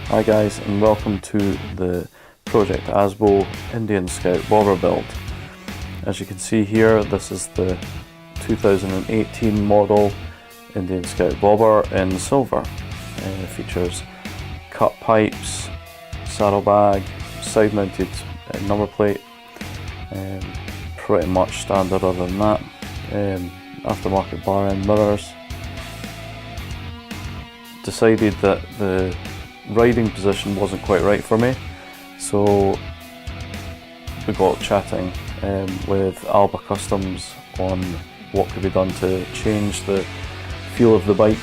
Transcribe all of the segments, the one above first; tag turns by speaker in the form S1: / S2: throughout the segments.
S1: Hi guys, and welcome to the Project Azbo Indian Scout bobber build. As you can see here, this is the 2018 model Indian Scout bobber in silver. It features cut pipes, saddlebag, side mounted number plate, pretty much standard other than that. Aftermarket bar end mirrors. Decided that the riding position wasn't quite right for me, so we got chatting with Alba Customs on what could be done to change the feel of the bike.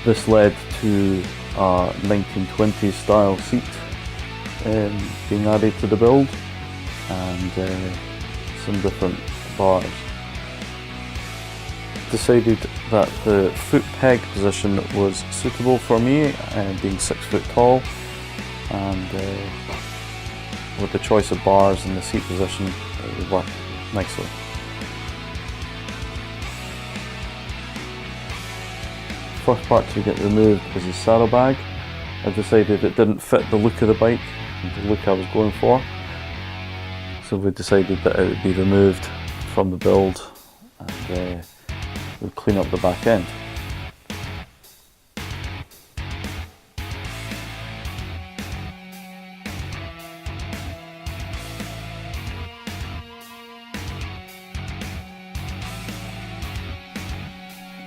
S1: This led to a 1920s style seat being added to the build, and some different bars. Decided that the foot peg position was suitable for me, being 6 foot tall, and with the choice of bars and the seat position, it would work nicely. First part to get removed is the saddlebag. I decided it didn't fit the look of the bike, the look I was going for, so we decided that it would be removed from the build, and we'll clean up the back end.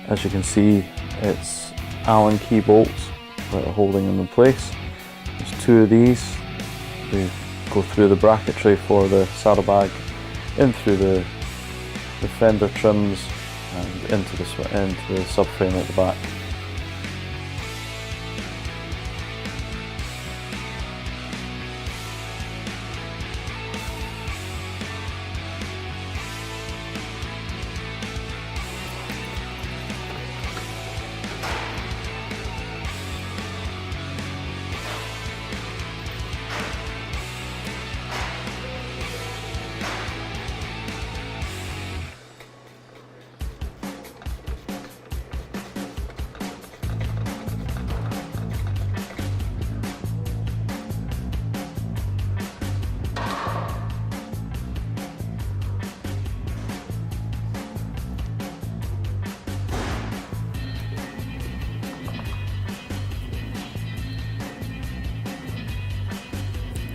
S1: As you can see, it's Allen key bolts that are holding them in place. There's 2 of these. They go through the bracketry for the saddlebag, in through the fender trims, and into the subframe at the back.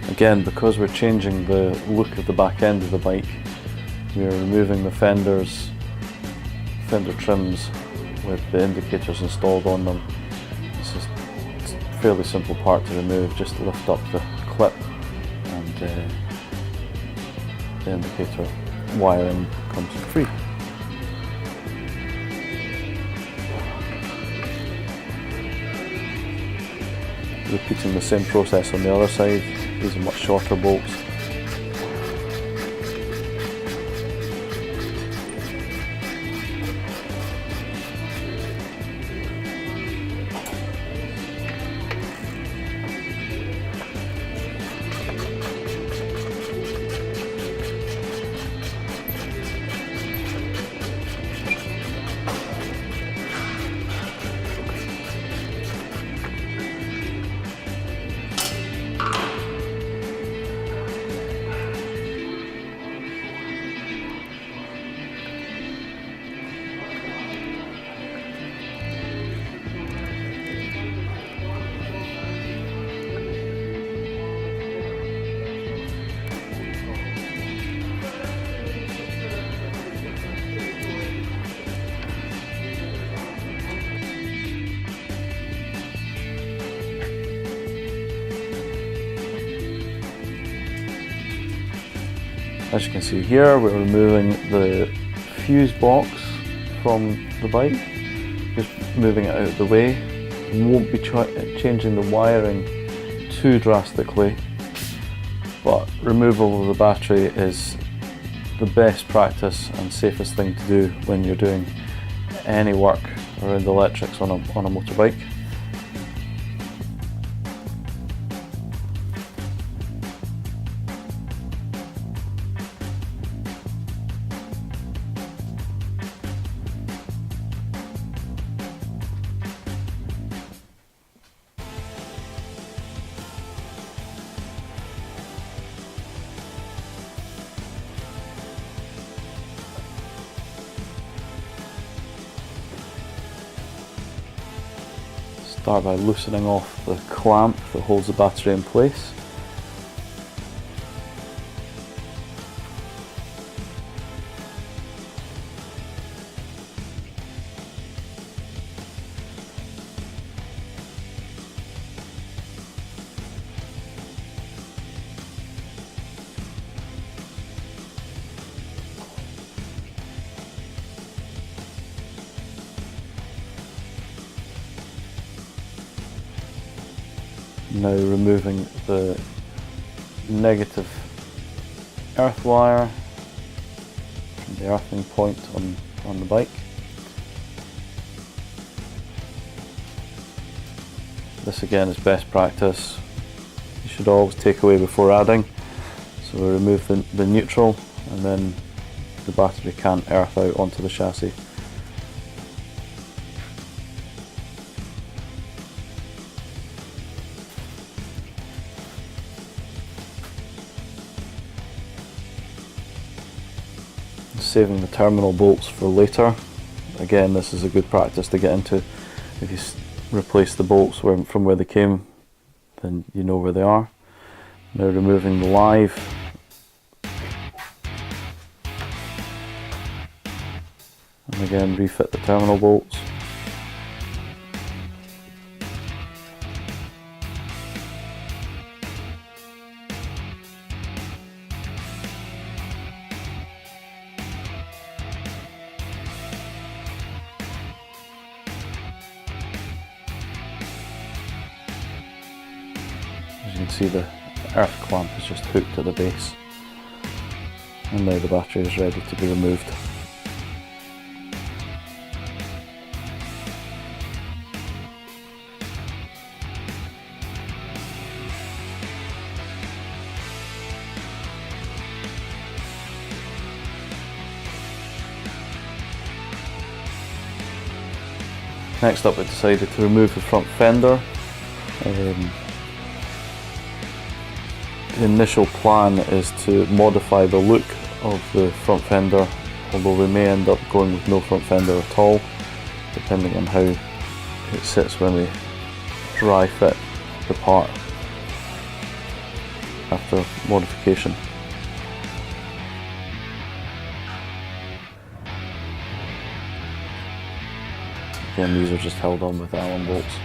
S1: Again, because we're changing the look of the back end of the bike, we're removing the fender trims with the indicators installed on them. It's just a fairly simple part to remove. Just lift up the clip and the indicator wiring comes free. Repeating the same process on the other side. These are much shorter bolts. As you can see here, we're removing the fuse box from the bike, just moving it out of the way. We won't be changing the wiring too drastically, but removal of the battery is the best practice and safest thing to do when you're doing any work around the electrics on a motorbike. start by loosening off the clamp that holds the battery in place. Now removing the negative earth wire from the earthing point on the bike. This again is best practice. You should always take away before adding. So we remove the neutral, and then the battery can't earth out onto the chassis. Saving the terminal bolts for later. Again, this is a good practice to get into. If you replace the bolts from where they came, then you know where they are. Now removing the live. And again, refit the terminal bolts. As you can see, the earth clamp is just hooked at the base, and now the battery is ready to be removed. Next up, I decided to remove the front fender. The initial plan is to modify the look of the front fender, although we may end up going with no front fender at all, depending on how it sits when we dry fit the part after modification. Again, these are just held on with Allen bolts.